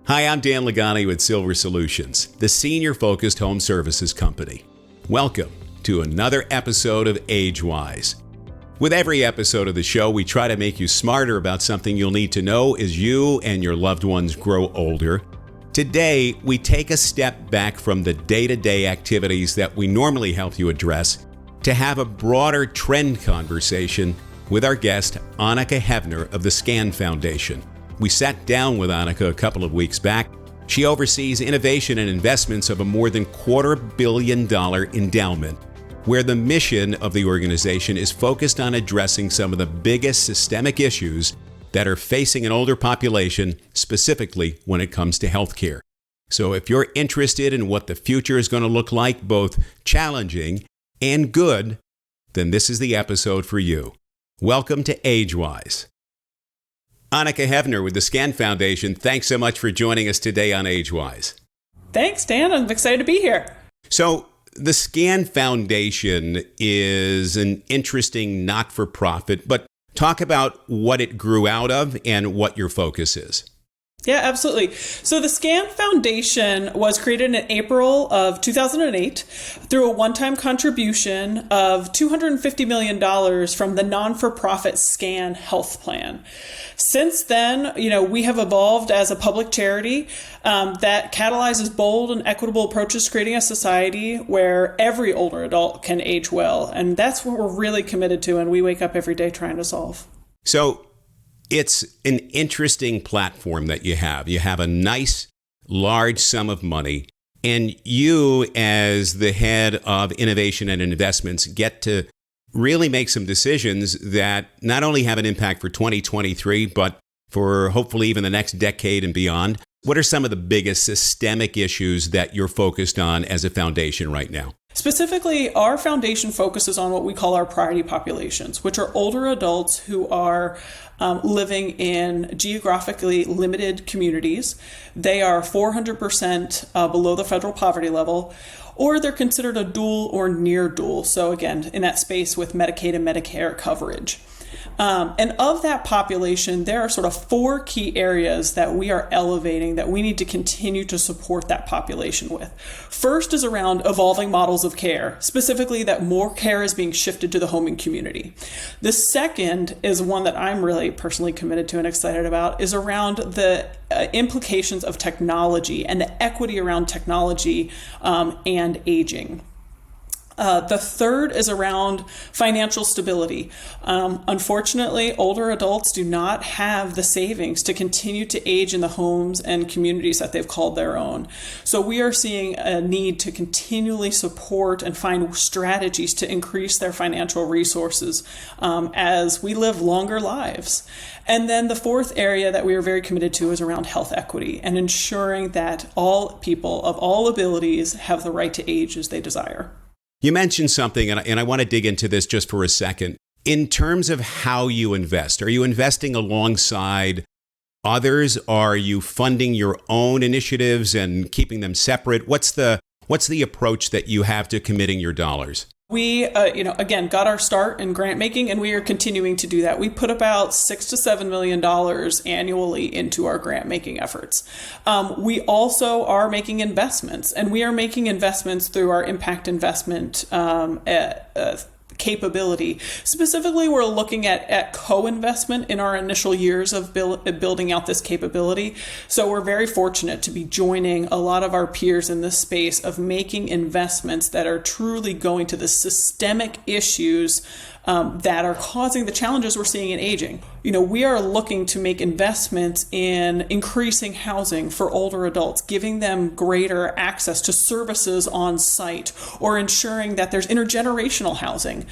Hi, I'm Dan Lagani with Silver Solutions, the senior-focused home services company. Welcome to another episode of AgeWise. With every episode of the show, we try to make you smarter about something you'll need to know as you and your loved ones grow older. Today, we take a step back from the day-to-day activities that we normally help you address to have a broader trend conversation with our guest, Anika Heavener of the SCAN Foundation. We sat down with Anika a couple of weeks back. She oversees innovation and investments of a more than $250 million endowment, where the mission of the organization is focused on addressing some of the biggest systemic issues that are facing an older population, specifically when it comes to healthcare. So if you're interested in what the future is going to look like, both challenging and good, then this is the episode for you. Welcome to AgeWise. Anika Heavener with the SCAN Foundation, thanks so much for joining us today on AgeWise. Thanks, Dan. I'm excited to be here. So, the SCAN Foundation is an interesting not-for-profit, but talk about what it grew out of and what your focus is. Yeah, absolutely. So the SCAN Foundation was created in April of 2008 through a one-time contribution of $250 million from the non-for-profit SCAN Health Plan. Since then, we have evolved as a public charity that catalyzes bold and equitable approaches to creating a society where every older adult can age well. And that's what we're really committed to, and we wake up every day trying to solve. So it's an interesting platform that you have. You have a nice, large sum of money, and you, as the head of innovation and investments, get to really make some decisions that not only have an impact for 2023, but for hopefully even the next decade and beyond. What are some of the biggest systemic issues that you're focused on as a foundation right now? Specifically, our foundation focuses on what we call our priority populations, which are older adults who are living in geographically limited communities. They are 400% below the federal poverty level, or they're considered a dual or near dual. So again, in that space with Medicaid and Medicare coverage. And of that population, there are sort of four key areas that we are elevating that we need to continue to support that population with. First is around evolving models of care, specifically that more care is being shifted to the home and community. The second is one that I'm really personally committed to and excited about, is around the implications of technology and the equity around technology and aging. The third is around financial stability. Unfortunately, older adults do not have the savings to continue to age in the homes and communities that they've called their own. So we are seeing a need to continually support and find strategies to increase their financial resources as we live longer lives. And then the fourth area that we are very committed to is around health equity and ensuring that all people of all abilities have the right to age as they desire. You mentioned something, and I want to dig into this just for a second. In terms of how you invest, are you investing alongside others? Are you funding your own initiatives and keeping them separate? What's the approach that you have to committing your dollars? We, again, got our start in grant making, and we are continuing to do that. We put about $6 to $7 million annually into our grant making efforts. We also are making investments, and we are making investments through our impact investment capability. Specifically, we're looking at co-investment in our initial years of building out this capability. So we're very fortunate to be joining a lot of our peers in this space of making investments that are truly going to the systemic issues that are causing the challenges we're seeing in aging. We are looking to make investments in increasing housing for older adults, giving them greater access to services on site, or ensuring that there's intergenerational housing.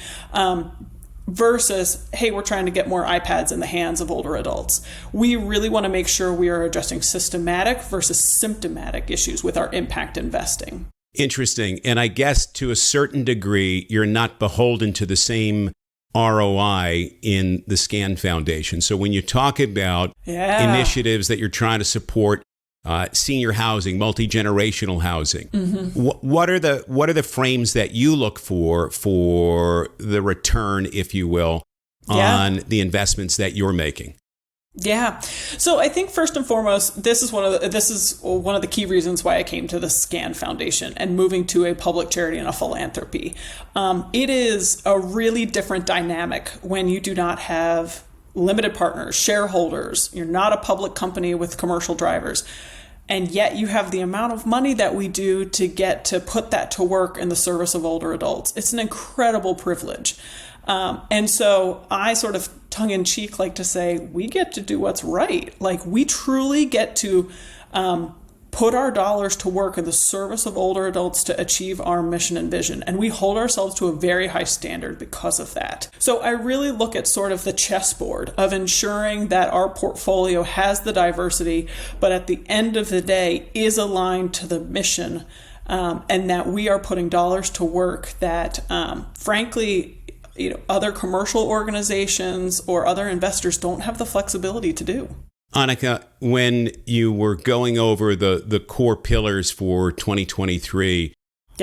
Versus, hey, we're trying to get more iPads in the hands of older adults. We really want to make sure we are addressing systematic versus symptomatic issues with our impact investing. Interesting. And I guess to a certain degree, you're not beholden to the same ROI in the SCAN Foundation. So when you talk about initiatives that you're trying to support, senior housing, multi-generational housing, what are the frames that you look for the return, if you will, on the investments that you're making? Yeah. So I think first and foremost, this is one of the key reasons why I came to the SCAN Foundation and moving to a public charity and a philanthropy. It is a really different dynamic when you do not have limited partners, shareholders. You're not a public company with commercial drivers. And yet you have the amount of money that we do to get to put that to work in the service of older adults. It's an incredible privilege. And so I sort of tongue in cheek like to say, we get to do what's right. Like we truly get to put our dollars to work in the service of older adults to achieve our mission and vision. And we hold ourselves to a very high standard because of that. So I really look at sort of the chessboard of ensuring that our portfolio has the diversity, but at the end of the day is aligned to the mission, and that we are putting dollars to work that, frankly, other commercial organizations or other investors don't have the flexibility to do. Anika, when you were going over the core pillars for 2023,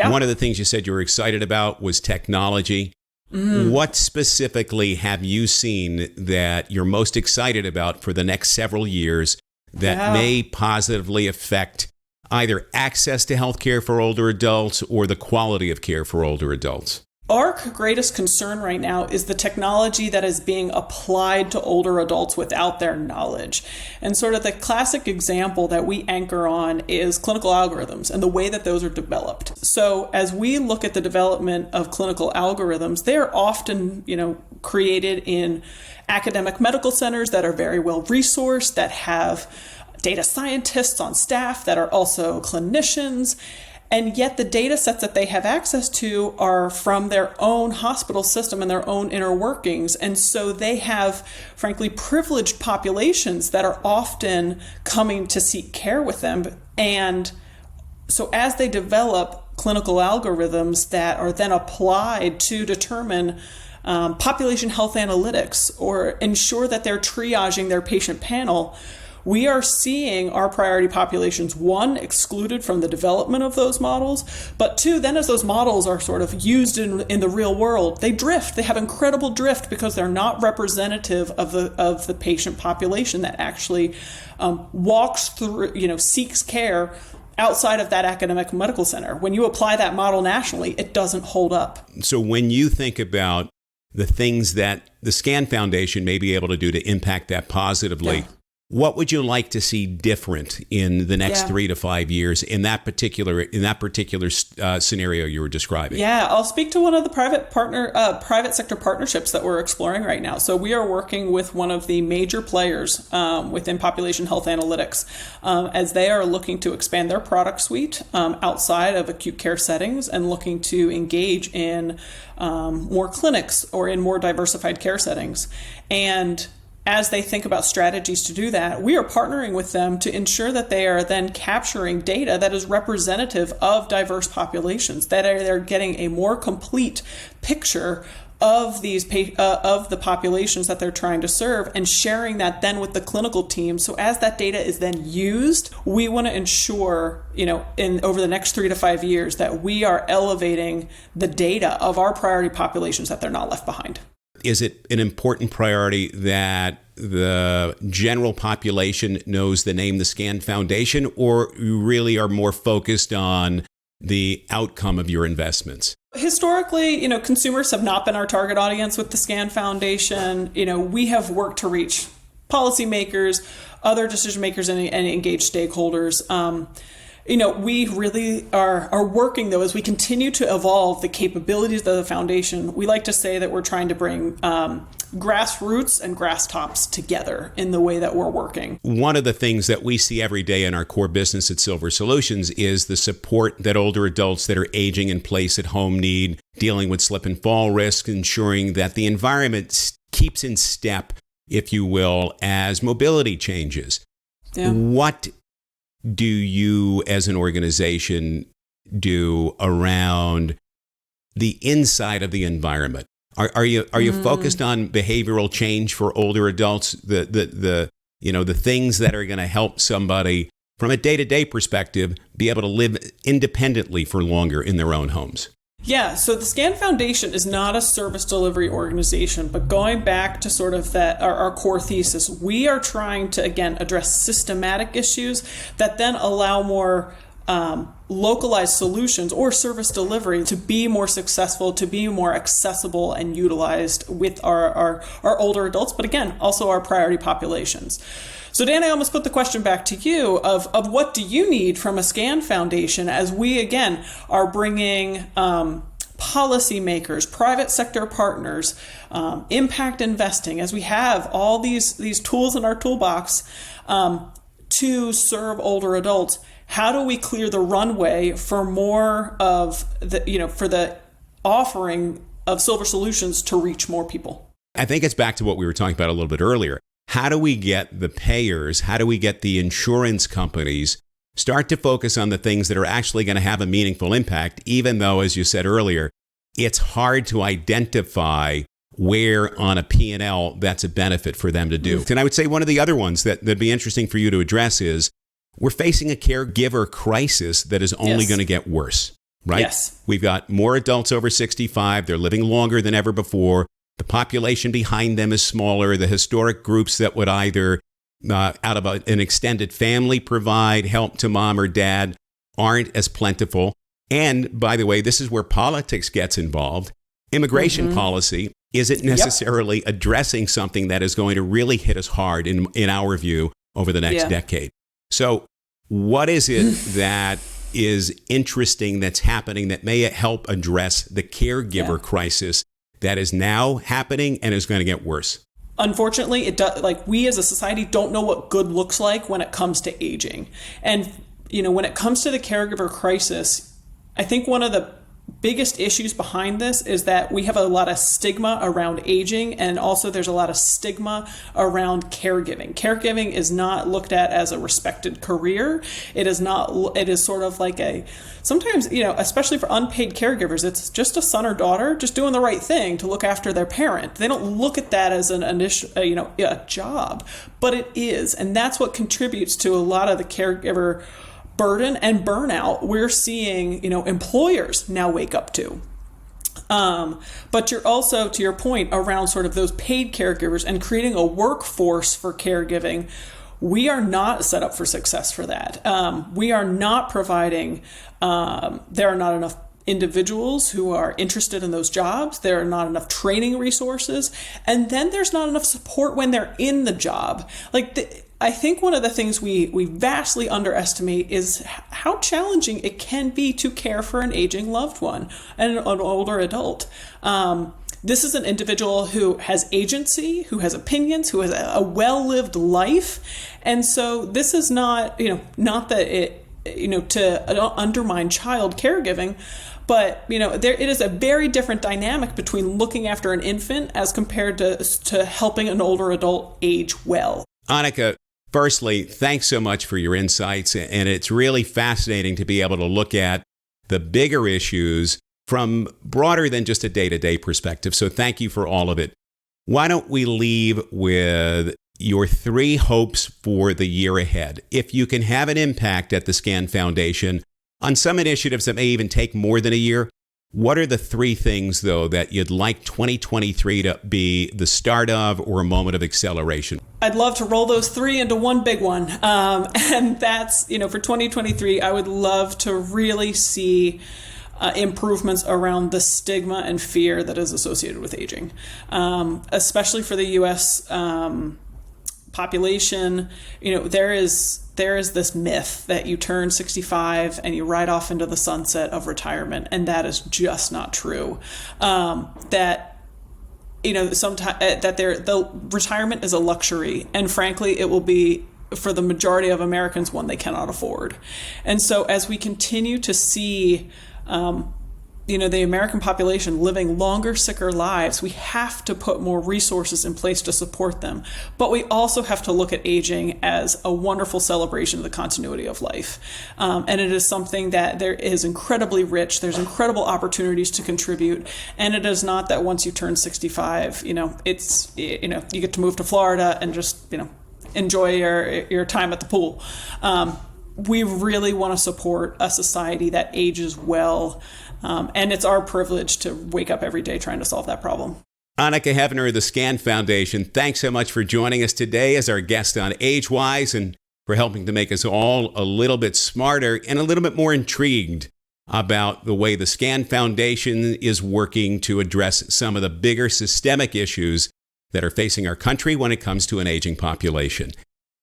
one of the things you said you were excited about was technology. What specifically have you seen that you're most excited about for the next several years that may positively affect either access to healthcare for older adults or the quality of care for older adults? Our greatest concern right now is the technology that is being applied to older adults without their knowledge. And sort of the classic example that we anchor on is clinical algorithms and the way that those are developed. So as we look at the development of clinical algorithms, they're often, created in academic medical centers that are very well resourced, that have data scientists on staff that are also clinicians. And yet the data sets that they have access to are from their own hospital system and their own inner workings. And so they have, frankly, privileged populations that are often coming to seek care with them. And so as they develop clinical algorithms that are then applied to determine population health analytics or ensure that they're triaging their patient panel, we are seeing our priority populations, one, excluded from the development of those models, but two, then as those models are sort of used in the real world, they drift. They have incredible drift because they're not representative of the patient population that actually walks through, seeks care outside of that academic medical center. When you apply that model nationally, it doesn't hold up. So when you think about the things that the SCAN Foundation may be able to do to impact that positively, what would you like to see different in the next 3 to 5 years in that particular scenario you were describing? Yeah, I'll speak to one of the private sector partnerships that we're exploring right now. So we are working with one of the major players within population health analytics as they are looking to expand their product suite outside of acute care settings and looking to engage in more clinics or in more diversified care settings. And as they think about strategies to do that, we are partnering with them to ensure that they are then capturing data that is representative of diverse populations, that they're getting a more complete picture of these of the populations that they're trying to serve and sharing that then with the clinical team. So as that data is then used, we want to ensure, over the next 3 to 5 years that we are elevating the data of our priority populations, that they're not left behind. Is it an important priority that the general population knows the name the SCAN Foundation, or you really are more focused on the outcome of your investments? Historically, consumers have not been our target audience with the SCAN Foundation. We have worked to reach policymakers, other decision makers, and engaged stakeholders. We really are working, though, as we continue to evolve the capabilities of the foundation. We like to say that we're trying to bring grassroots and grass tops together in the way that we're working. One of the things that we see every day in our core business at Silver Solutions is the support that older adults that are aging in place at home need, dealing with slip and fall risk, ensuring that the environment keeps in step, if you will, as mobility changes. Yeah. What do you as an organization do around the inside of the environment? Are you focused on behavioral change for older adults, the things that are going to help somebody from a day-to-day perspective be able to live independently for longer in their own homes? Yeah, so the SCAN Foundation is not a service delivery organization, but going back to sort of that our core thesis, we are trying to, again, address systematic issues that then allow more localized solutions or service delivery to be more successful, to be more accessible and utilized with our older adults, but again, also our priority populations. So Dan, I almost put the question back to you of what do you need from a SCAN Foundation as we, again, are bringing policymakers, private sector partners, impact investing, as we have all these tools in our toolbox to serve older adults. How do we clear the runway for more of the, for the offering of Silver Solutions to reach more people? I think it's back to what we were talking about a little bit earlier. How do we get the payers, how do we get the insurance companies start to focus on the things that are actually going to have a meaningful impact, even though, as you said earlier, it's hard to identify where on a P&L that's a benefit for them to do. Mm-hmm. And I would say one of the other ones that'd be interesting for you to address is we're facing a caregiver crisis that is only going to get worse, right? Yes. We've got more adults over 65. They're living longer than ever before. The population behind them is smaller. The historic groups that would either, out of an extended family, provide help to mom or dad aren't as plentiful. And by the way, this is where politics gets involved. Immigration policy isn't necessarily addressing something that is going to really hit us hard, in our view, over the next decade. So what is it that is interesting that's happening that may help address the caregiver crisis that is now happening and is going to get worse? Unfortunately, it does. Like, we as a society don't know what good looks like when it comes to aging. And, when it comes to the caregiver crisis, I think one of the biggest issues behind this is that we have a lot of stigma around aging, and also there's a lot of stigma around caregiving. Caregiving is not looked at as a respected career. It is not. It is sort of like sometimes, especially for unpaid caregivers, it's just a son or daughter just doing the right thing to look after their parent. They don't look at that as a job, but it is, and that's what contributes to a lot of the caregiver burden and burnout we're seeing, employers now wake up to. But you're also, to your point around sort of those paid caregivers and creating a workforce for caregiving, we are not set up for success for that. We are not providing, there are not enough individuals who are interested in those jobs. There are not enough training resources. And then there's not enough support when they're in the job. I think one of the things we vastly underestimate is how challenging it can be to care for an aging loved one and an older adult. This is an individual who has agency, who has opinions, who has a well-lived life. And so this is not, not that it, to undermine child caregiving, but, it is a very different dynamic between looking after an infant as compared to helping an older adult age well. Anika, firstly, thanks so much for your insights. And it's really fascinating to be able to look at the bigger issues from broader than just a day-to-day perspective. So thank you for all of it. Why don't we leave with your 3 hopes for the year ahead? If you can have an impact at the SCAN Foundation on some initiatives that may even take more than a year, what are the 3 things, though, that you'd like 2023 to be the start of or a moment of acceleration? I'd love to roll those 3 into one big one. And that's, for 2023, I would love to really see improvements around the stigma and fear that is associated with aging, especially for the U.S. Population. There is this myth that you turn 65 and you ride off into the sunset of retirement, and that is just not true. Sometimes the retirement is a luxury, and frankly, it will be, for the majority of Americans, one they cannot afford. And so, as we continue to see the American population living longer, sicker lives, we have to put more resources in place to support them. But we also have to look at aging as a wonderful celebration of the continuity of life. And it is something that there is incredibly rich. There's incredible opportunities to contribute. And it is not that once you turn 65, it's, you get to move to Florida and just, enjoy your time at the pool. We really want to support a society that ages well, And it's our privilege to wake up every day trying to solve that problem. Anika Heavener of the SCAN Foundation, thanks so much for joining us today as our guest on AgeWise and for helping to make us all a little bit smarter and a little bit more intrigued about the way the SCAN Foundation is working to address some of the bigger systemic issues that are facing our country when it comes to an aging population.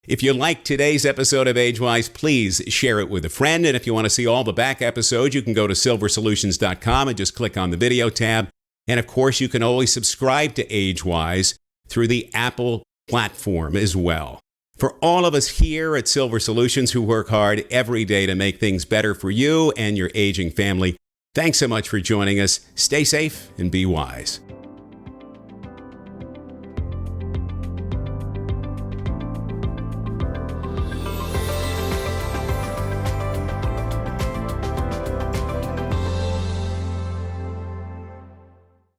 If you like today's episode of AgeWise, please share it with a friend. And if you want to see all the back episodes, you can go to silversolutions.com and just click on the video tab. And of course, you can always subscribe to AgeWise through the Apple platform as well. For all of us here at Silver Solutions who work hard every day to make things better for you and your aging family, thanks so much for joining us. Stay safe and be wise.